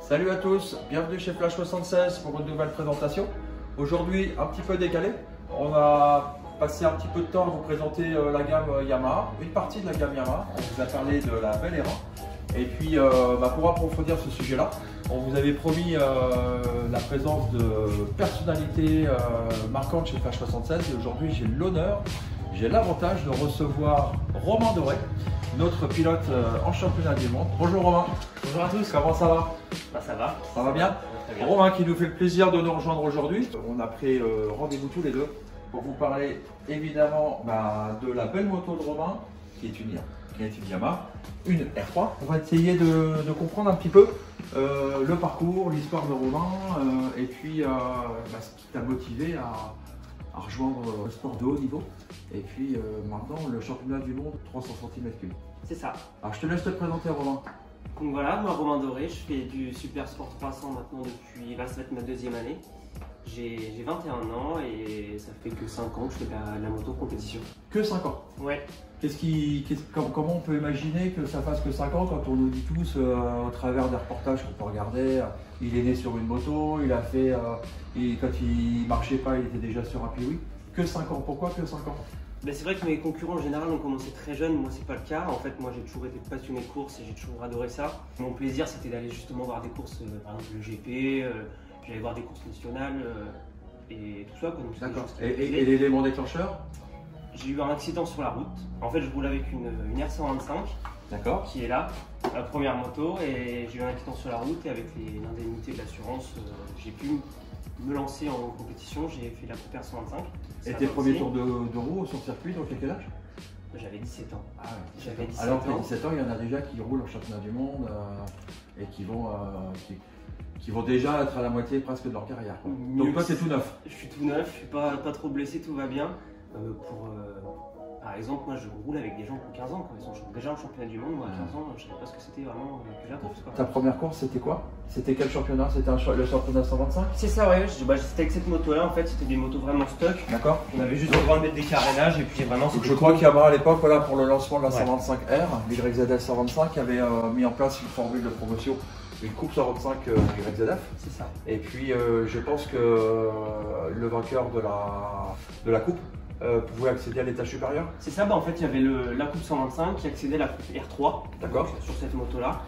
Salut à tous, bienvenue chez Flash 76 pour une nouvelle présentation. Aujourd'hui, un petit peu décalé. On va passer un petit peu de temps à vous présenter la gamme Yamaha, une partie de la gamme Yamaha. On vous a parlé de la Bel Era. Et puis, pour approfondir ce sujet-là, on vous avait promis la présence de personnalités marquantes chez Flash 76. Et aujourd'hui, j'ai l'honneur, j'ai l'avantage de recevoir Romain Doré, notre pilote en championnat du monde. Bonjour Romain. Bonjour à tous. Comment ça va? Ça va. Ça va bien? Très bien. Romain qui nous fait le plaisir de nous rejoindre aujourd'hui. On a pris rendez-vous tous les deux pour vous parler évidemment de la belle moto de Romain qui est une Yamaha, une R3. On va essayer de comprendre un petit peu le parcours, l'histoire de Romain et puis ce qui t'a motivé à rejoindre le sport de haut niveau et puis maintenant le championnat du monde 300 cm3. C'est ça. Alors je te laisse te présenter Romain. Donc voilà, moi Romain Doré, je fais du Super Sport 300 maintenant depuis, là ça va être ma deuxième année. J'ai 21 ans et ça fait que 5 ans que je fais de la moto compétition. Que 5 ans? Ouais. Comment on peut imaginer que ça fasse que 5 ans quand on nous dit tous au travers des reportages qu'on peut regarder, il est né sur une moto, il a fait, quand il marchait pas il était déjà sur un Piwi. Que 5 ans, pourquoi que 5 ans? Ben, c'est vrai que mes concurrents en général ont commencé très jeunes, moi c'est pas le cas. En fait moi j'ai toujours été passionné de course et j'ai toujours adoré ça. Mon plaisir c'était d'aller justement voir des courses, par exemple le GP, j'allais voir des courses nationales et tout ça. D'accord. Et l'élément déclencheur? J'ai eu un accident sur la route. En fait je roule avec une R125. D'accord. Qui est là, la première moto, et j'ai eu un accident sur la route et avec l'indemnité de l'assurance, j'ai pu me lancer en compétition. J'ai fait la Coupe R125. Et tes premiers tours de roue sur circuit, donc à quel âge? J'avais 17 ans. Ah ouais, J'avais 17 alors ans. 17 ans, il y en a déjà qui roulent en championnat du monde et qui vont déjà être à la moitié presque de leur carrière. Donc toi, c'est tout neuf? Je suis tout neuf, je suis pas trop blessé, tout va bien. Par exemple, moi je roule avec des gens qui ont 15 ans, quand ils sont déjà en championnat du monde. Moi à 15 ans, je savais pas ce que c'était vraiment que la course. Ta première course, c'était quoi? C'était quel championnat? C'était le championnat 125? C'est ça, ouais. C'était avec cette moto-là, en fait, c'était des motos vraiment stock. D'accord. On avait juste besoin de mettre des carénages et puis vraiment. Je crois qu'il y avait à l'époque, voilà, pour le lancement de la 125R, l'YZF 125 avait mis en place une formule de promotion, une coupe 125 YZF. C'est ça. Et puis je pense que le vainqueur de la coupe pouvait accéder à l'étage supérieur. C'est ça, en fait il y avait la coupe 125 qui accédait à la coupe R3. D'accord. Sur cette moto là.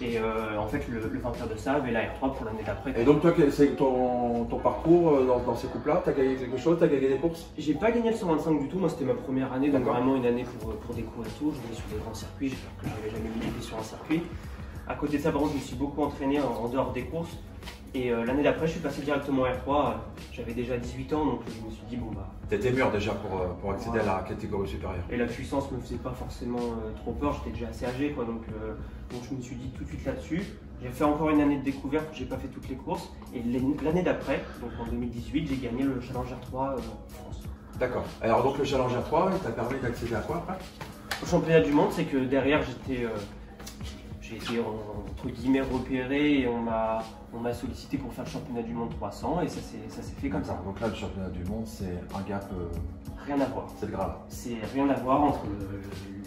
Et en fait le vainqueur de ça avait la R3 pour l'année d'après. Et donc toi, c'est ton parcours dans ces coupes là, tu as gagné quelque chose, tu as gagné des courses? J'ai pas gagné le 125 du tout, moi c'était ma première année, donc vraiment une année pour découvrir tout. Je venais sur des grands circuits, j'ai peur que j'avais jamais mis les pieds sur un circuit. À côté de ça, par contre, je me suis beaucoup entraîné en dehors des courses. Et l'année d'après, je suis passé directement R3. J'avais déjà 18 ans, donc je me suis dit, bon bah. T'étais mûr déjà pour accéder à la catégorie supérieure. Et la puissance me faisait pas forcément trop peur, j'étais déjà assez âgé, quoi. Donc je me suis dit tout de suite là-dessus. J'ai fait encore une année de découverte où j'ai pas fait toutes les courses. Et l'année d'après, donc en 2018, j'ai gagné le Challenger 3 France. D'accord. Alors donc le Challenger 3, il t'a permis d'accéder à quoi après? Au championnat du monde, c'est que derrière j'ai été entre guillemets repéré et on m'a sollicité pour faire le championnat du monde 300 et ça s'est fait comme ça. Donc là le championnat du monde c'est un gap rien à voir. C'est le Graal. C'est rien à voir entre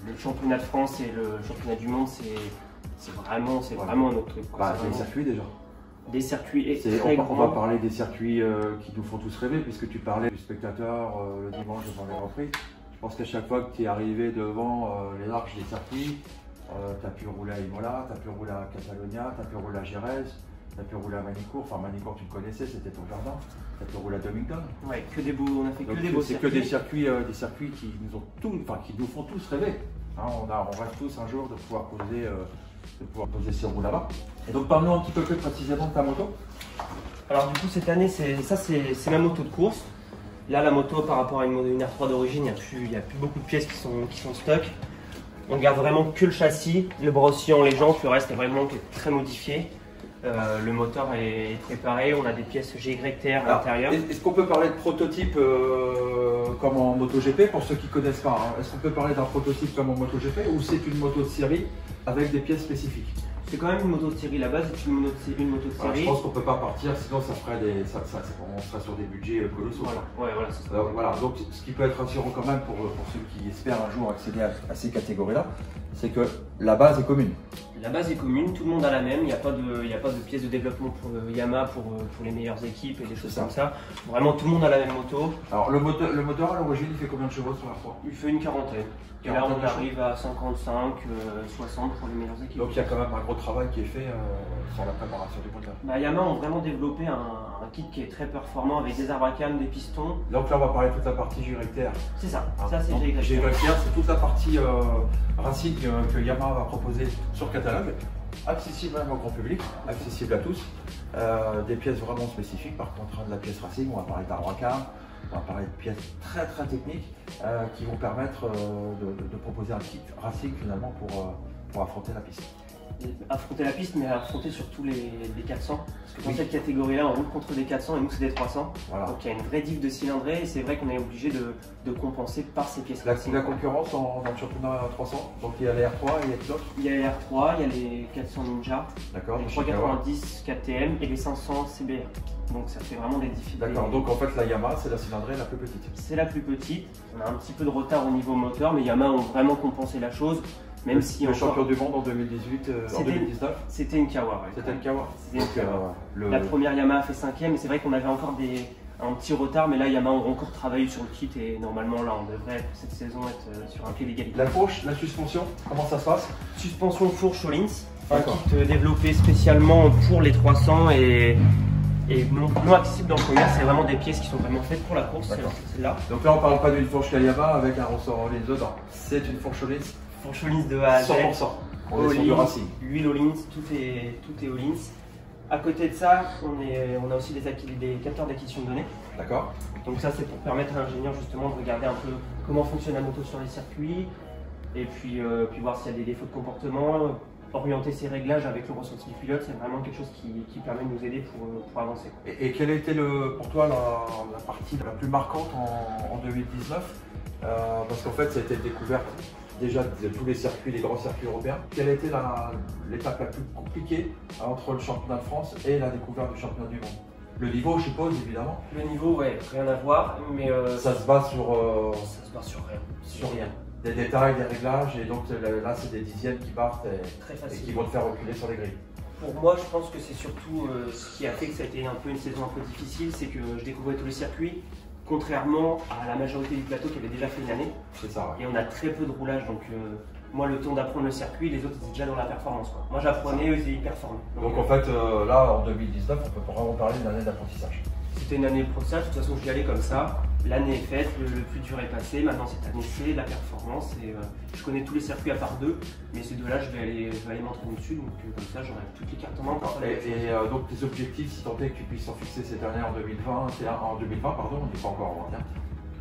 le championnat de France et le championnat du monde, c'est vraiment un autre truc. Des circuits déjà. Des circuits très grands. On va parler des circuits qui nous font tous rêver puisque tu parlais du spectateur le dimanche devant les Grands Prix. Je pense qu'à chaque fois que tu es arrivé devant les arches des circuits, tu as pu rouler à Imola, tu as pu rouler à Catalonia, tu as pu rouler à Jerez, tu as pu rouler à Manicourt. Enfin, Manicourt, tu le connaissais, c'était ton jardin. Tu as pu rouler à Donington. Ouais, on a fait que des beaux circuits. C'est que des circuits qui nous font tous rêver. Hein, on rêve tous un jour de pouvoir poser ses roues là-bas. Et donc, parle-nous un petit peu plus précisément de ta moto. Alors, du coup, cette année, c'est ma moto de course. Là, la moto, par rapport à une R3 d'origine, il n'y a plus beaucoup de pièces qui sont stock. On garde vraiment que le châssis, le bras oscillant, les jantes, le reste est vraiment très modifié. Le moteur est préparé, on a des pièces GYTR à l'intérieur. Est-ce qu'on peut parler de prototype comme en MotoGP pour ceux qui ne connaissent pas? Est-ce qu'on peut parler d'un prototype comme en MotoGP ou c'est une moto de série avec des pièces spécifiques? C'est quand même une moto de série, la base c'est une moto de série. Je pense qu'on ne peut pas partir, sinon ça ferait on serait sur des budgets colossaux. Voilà. Donc ce qui peut être rassurant quand même pour ceux qui espèrent un jour accéder à ces catégories-là, c'est que la base est commune. La base est commune, tout le monde a la même, il n'y a pas de pièces de développement pour Yamaha pour les meilleures équipes et des choses comme ça. Vraiment tout le monde a la même moto. Alors le moteur à l'origine il fait combien de chevaux sur la fois? Il fait une quarantaine. Et là on arrive à 55, 60 pour les meilleures équipes. Donc il y a quand même un gros travail qui est fait sur la préparation du moteur. Yamaha ont vraiment développé un kit qui est très performant avec des arbres à cam, des pistons. Donc là on va parler de toute la partie G-Rectaire. C'est ça, Hein, ça c'est G-Rectaire. G-Rectaire c'est toute la partie racing que Yamaha va proposer sur catalogue. Accessible même au grand public, accessible à tous. Des pièces vraiment spécifiques, par contre de la pièce racing, on va parler d'arbre à cam, on va parler de pièces très techniques qui vont permettre de proposer un kit racing finalement pour affronter la piste. Affronter la piste, mais affronter surtout les 400. Parce que dans cette catégorie-là, on roule contre des 400 et nous, c'est des 300. Voilà. Donc il y a une vraie diff de cylindrée et c'est vrai qu'on est obligé de compenser par ces pièces. La concurrence dans le championnat 300, donc il y a les R3 et il y a d'autres. Il y a les R3, il y a les 400 Ninja, les 390 KTM et les 500 CBR. Donc ça fait vraiment des difficultés. D'accord, donc en fait la Yamaha c'est la cylindrée la plus petite. C'est la plus petite. On a un petit peu de retard au niveau moteur, mais Yamaha ont vraiment compensé la chose. Même si le champion du monde en 2018, en 2019 c'était une Kawa. Ouais. C'était une Kawa. La première Yamaha a fait 5e et c'est vrai qu'on avait encore un petit retard, mais là Yamaha ont encore travaillé sur le kit et normalement là on devrait cette saison être sur un pied d'égalité. La fourche, la suspension, comment ça se passe? Suspension fourche Öhlins, un kit développé spécialement pour les 300 et non accessible dans le commerce. C'est vraiment des pièces qui sont vraiment faites pour la course, celle-là. Donc là on parle pas d'une fourche Yamaha avec un ressort Öhlins dedans, c'est une fourche Öhlins. Fourche Öhlins de A à Z, 100%. On est sur du racing. L'huile Öhlins, tout est Öhlins. À côté de ça, on a aussi des capteurs d'acquisition de données. D'accord. Donc ça c'est pour permettre à l'ingénieur justement de regarder un peu comment fonctionne la moto sur les circuits et puis voir s'il y a des défauts de comportement, orienter ses réglages avec le ressenti du pilote. C'est vraiment quelque chose qui permet de nous aider pour avancer. Et quelle a été pour toi la partie la plus marquante en 2019 parce qu'en fait ça a été découverte déjà de tous les circuits, les grands circuits européens. Quelle a été l'étape la plus compliquée entre le championnat de France et la découverte du championnat du monde? Le niveau, je suppose, évidemment. Le niveau, ouais, rien à voir, mais ça se base sur rien. Sur rien. Des détails, des réglages, et donc là, c'est des dixièmes qui partent et qui vont te faire reculer sur les grilles. Pour moi, je pense que c'est surtout ce qui a fait que ça a été un peu une saison un peu difficile, c'est que je découvrais tous les circuits. Contrairement à la majorité du plateau qui avait déjà fait une année. C'est ça, ouais. Et on a très peu de roulage, donc moi le temps d'apprendre le circuit, les autres étaient déjà dans la performance. Quoi. Moi j'apprenais, eux ils performaient. Donc en fait là en 2019 on peut vraiment parler d'une année d'apprentissage. C'était une année d'apprentissage, de toute façon j'y allais comme ça. L'année est faite, le plus dur est passé, maintenant cette année c'est la performance. Et, je connais tous les circuits à part deux, mais ces deux-là je vais aller m'entraîner dessus, donc comme ça j'aurai toutes les cartes en main. Et donc tes objectifs, si tant est que tu puisses en fixer cette année en 2020, pardon, on n'est pas encore en 2021.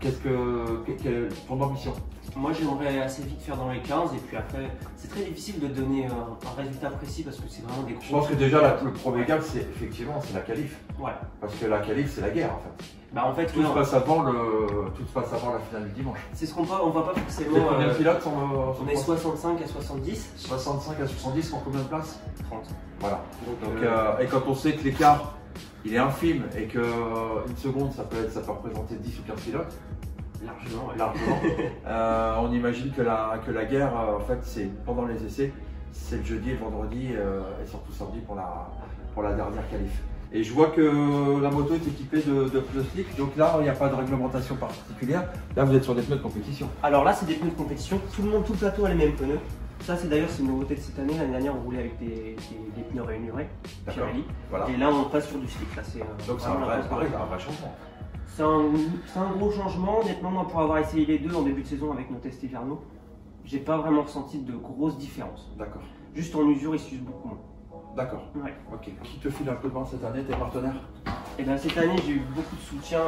Quelle ton ambition? Moi j'aimerais assez vite faire dans les 15 et puis après c'est très difficile de donner un résultat précis parce que c'est vraiment des gros. Je pense que déjà le premier gap c'est effectivement la qualif. Ouais. Parce que la qualif c'est la guerre en fait. Bah en fait tout se passe avant la finale du dimanche. C'est ce qu'on voit pas forcément. Combien de pilotes on est 65 à 70. 65 à 70 pour combien de places? 30. Voilà. Donc, et quand on sait que l'écart il est infime et qu'une seconde ça peut représenter 10 ou 15 pilotes. Largement. On imagine que la guerre, en fait, c'est pendant les essais, c'est le jeudi et le vendredi, et surtout samedi pour la dernière qualif. Et je vois que la moto est équipée de pneus slick, donc là, il n'y a pas de réglementation particulière. Là, vous êtes sur des pneus de compétition. Alors là, c'est des pneus de compétition. Tout le plateau a les mêmes pneus. Ça, c'est d'ailleurs une nouveauté de cette année. L'année dernière, on roulait avec des pneus rainurés, Pirelli. Voilà. Et là, on passe sur du slick. Là, donc c'est un vrai changement. C'est un gros changement. Honnêtement, moi, pour avoir essayé les deux en début de saison avec nos tests hivernaux, j'ai pas vraiment ressenti de grosses différences. D'accord. Juste en usure, ils s'usent beaucoup moins. D'accord. Ouais. Ok. Qui te file un peu de main cette année, tes partenaires? Et bien cette année, j'ai eu beaucoup de soutien.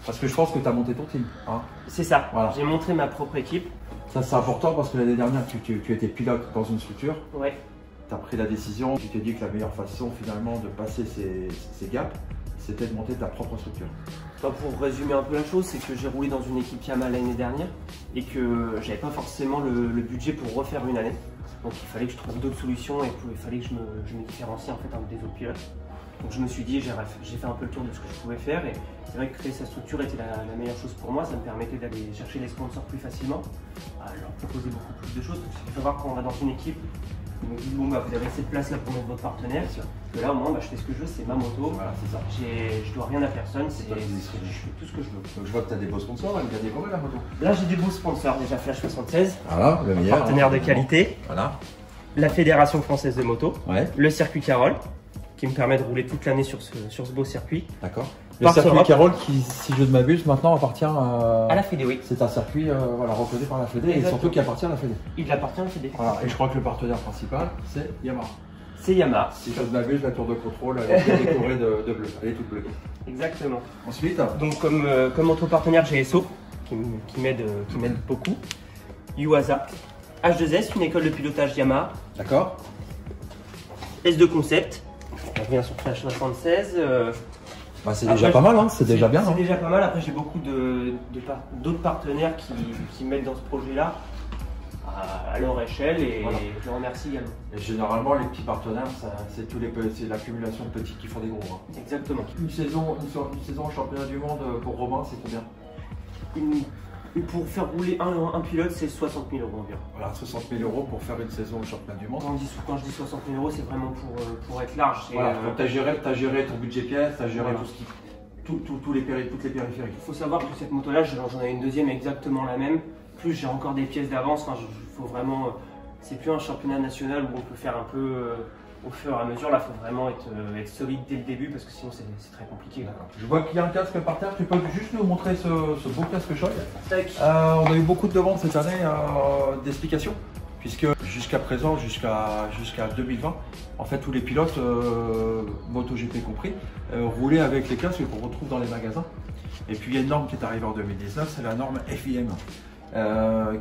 Parce que je pense que tu as monté ton team. Hein, c'est ça. Voilà. J'ai montré ma propre équipe. Ça, c'est important parce que l'année dernière, tu étais pilote dans une structure. Ouais. Tu as pris la décision, tu t'es dit que la meilleure façon finalement de passer ces gaps, c'était de monter ta propre structure. Pour résumer un peu la chose, c'est que j'ai roulé dans une équipe Yamaha l'année dernière et que j'avais pas forcément le budget pour refaire une année. Donc il fallait que je trouve d'autres solutions et il fallait que je me différencie en fait des autres pilotes. Donc je me suis dit, j'ai fait un peu le tour de ce que je pouvais faire et c'est vrai que créer sa structure était la meilleure chose pour moi. Ça me permettait d'aller chercher les sponsors plus facilement, à leur proposer beaucoup plus de choses. Parce qu'il faut savoir quand on va dans une équipe, Ils me disent bon bah vous avez cette place là pour mettre votre partenaire. Que là au moins bah, je fais ce que je veux, c'est ma moto. Voilà, c'est ça. Je dois rien à personne, C'est toi qui distribue. je fais tout ce que je veux. Donc je vois que tu as des beaux sponsors, elle vient décorer la moto. Là j'ai des beaux sponsors, déjà Flash 76, Voilà, le meilleur. partenaire de qualité, Voilà. la Fédération Française de Moto, Ouais, le circuit Carole, qui me permet de rouler toute l'année sur ce beau circuit. d'accord. Le Par circuit Europe. Carole qui, si je ne m'abuse, maintenant appartient À la Fédé, oui. C'est un circuit voilà, reconnu par la Fédé et Exactement. surtout qui appartient à la Fédé. Il appartient à la Fédé. Voilà, et je crois que le partenaire principal, c'est Yamaha. C'est Yamaha. Si je ne m'abuse, la tour de contrôle, elle est bien décorée de bleu. Elle est toute bleue. Exactement. Ensuite, Donc comme autre partenaire, j'ai SO, qui m'aide beaucoup. Yuasa. H2S, une école de pilotage Yamaha. d'accord. S2 Concept. On revient sur Flash 76. Bah, c'est Après, déjà pas mal, hein. C'est déjà bien. C'est Hein. déjà pas mal. Après, j'ai beaucoup d'autres partenaires qui m'aident dans ce projet-là à leur échelle et Voilà. je les remercie également. Et généralement, les petits partenaires, c'est l'accumulation de petits qui font des gros. Hein. Exactement. Une saison au championnat du monde pour Robin, c'est combien? Pour faire rouler un pilote, c'est 60 000 € environ. Voilà, 60 000 € pour faire une saison au championnat du monde. Quand je dis 60 000 €, c'est vraiment pour être large. Voilà, donc tu as géré ton budget pièce, tu as géré Voilà. tout ce qui. Toutes les périphériques. Il faut savoir que cette moto-là, j'en ai une deuxième exactement la même. Plus j'ai encore des pièces d'avance. Enfin, faut vraiment. C'est plus un championnat national où on peut faire un peu au fur et à mesure. Là, il faut vraiment être solide dès le début parce que sinon c'est très compliqué. Là. Je vois qu'il y a un casque par terre. Tu peux juste nous montrer ce beau casque choc. Tac. On a eu beaucoup de demandes cette année d'explications, puisque jusqu'à présent, jusqu'à 2020, en fait, tous les pilotes, MotoGP compris, roulaient avec les casques qu'on retrouve dans les magasins. Et puis il y a une norme qui est arrivée en 2019, c'est la norme FIM,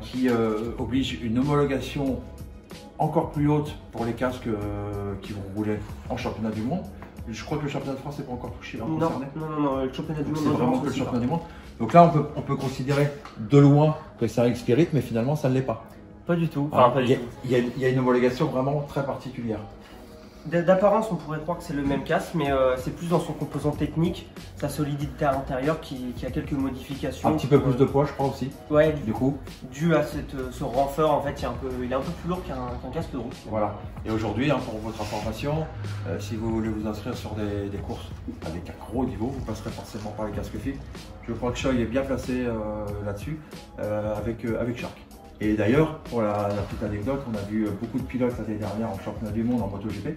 qui oblige une homologation encore plus haute pour les casques qui vont rouler en championnat du monde. Je crois que le championnat de France n'est pas encore touché, Non, le championnat du monde. c'est vraiment que le championnat du monde. Donc là, on peut considérer de loin que c'est un X-Spirit, mais finalement, ça ne l'est pas. Pas du tout. Ah, il y a une homologation vraiment très particulière. D'apparence, on pourrait croire que c'est le même casque, mais c'est plus dans son composant technique, sa solidité intérieure qui a quelques modifications. Un petit peu plus de poids, je crois aussi. Ouais, Du coup, dû à ce renfort, en fait, il est un peu plus lourd qu'un casque de route. voilà. Et aujourd'hui, hein, pour votre information, si vous voulez vous inscrire sur des courses avec un gros niveau, vous passerez forcément par les casques fibres. Je crois que Choi est bien placé là-dessus avec Shark. Et d'ailleurs, pour la petite anecdote, on a vu beaucoup de pilotes l'année dernière en championnat du monde en MotoGP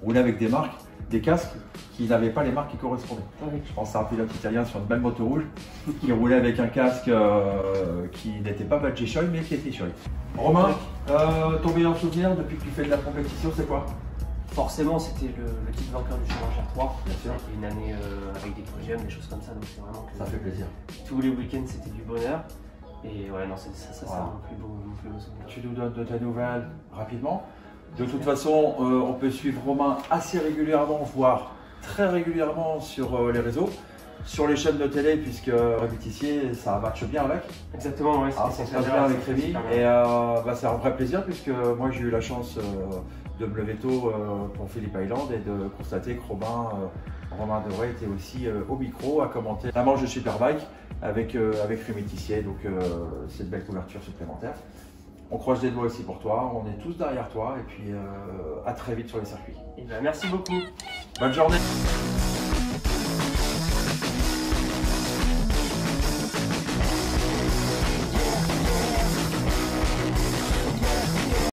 rouler avec des marques, des casques qui n'avaient pas les marques qui correspondaient. Oui. Je pense à un pilote italien sur une belle moto rouge qui roulait avec un casque qui n'était pas badgé Choi mais qui était Choi. Romain, ton meilleur souvenir depuis que tu fais de la compétition, c'est quoi? Forcément, c'était le titre vainqueur du Challenge R3. Bien sûr. C'était une année avec des podiums, des choses comme ça, donc c'est vraiment que Ça fait plaisir. tous les week-ends c'était du bonheur. Et ouais, non, ça c'est Voilà. mon plus beau souvenir. Tu nous donnes de tes nouvelles rapidement. De toute façon, on peut suivre Romain assez régulièrement, voire très régulièrement sur les réseaux, sur les chaînes de télé, puisque Rémi Tissier, ça matche bien avec. Exactement, ouais, Ah, ça se passe bien avec Rémi. Et c'est un vrai plaisir, puisque moi j'ai eu la chance de me lever tôt pour Philippe Island et de constater que Romain Doré était aussi au micro à commenter la manche de Superbike avec Rémi Tissier. Donc c'est une belle couverture supplémentaire. On croise les doigts aussi pour toi, on est tous derrière toi et puis à très vite sur les circuits. Et ben, merci beaucoup. Bonne journée.